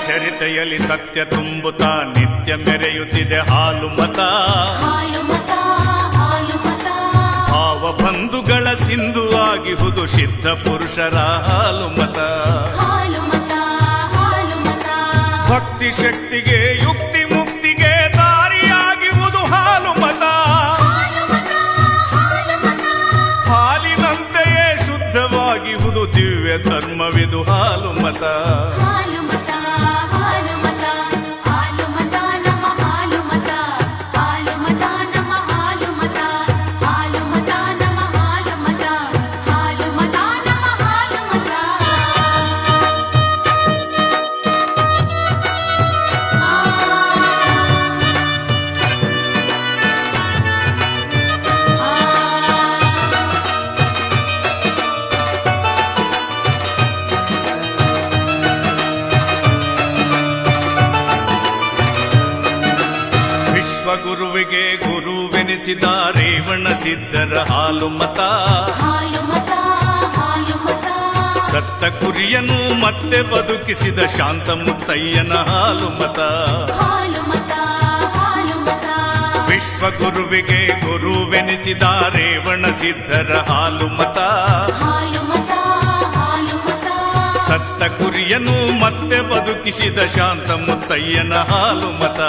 ಚರಿತೆಯಲ್ಲಿ ಸತ್ಯ ತುಂಬುತ್ತಾ ನಿತ್ಯ ಮೆರೆಯುತ್ತಿದೆ ಹಾಲು ಮತ. ಭಾವ ಬಂಧುಗಳ ಸಿಂಧು ಆಗಿಹುದು ಸಿದ್ಧ ಪುರುಷರ ಹಾಲು ಮತ. ಭಕ್ತಿ ಶಕ್ತಿಗೆ ಯುಕ್ತಿ ಮುಕ್ತಿಗೆ ದಾರಿಯಾಗಿರುವುದು ಹಾಲು ಮತ. ಹಾಲಿನಂತೆಯೇ ಶುದ್ಧವಾಗಿಹುದು ದಿವ್ಯ ಧರ್ಮವಿದು ಹಾಲು ಮತ. ಗುರುವಿಗೆ ಗುರುವೆನಿಸಿದ ರೇವಣ ಸಿದ್ಧರ ಹಾಲು ಮತ. ಸತ್ತ ಕುರಿಯನ್ನು ಮತ್ತೆ ಬದುಕಿಸಿದ ಶಾಂತ ಮುತ್ತಯ್ಯನ ಹಾಲು ಮತ. ವಿಶ್ವ ಗುರುವಿಗೆ ಗುರುವೆನಿಸಿದ ರೇವಣ ಸಿದ್ಧರ ಹಾಲು ಮತ. ಸತ್ತ ಕುರಿಯನ್ನು ಮತ್ತೆ ಬದುಕಿಸಿದ ಶಾಂತ ಮುತ್ತಯ್ಯನ ಹಾಲು ಮತ.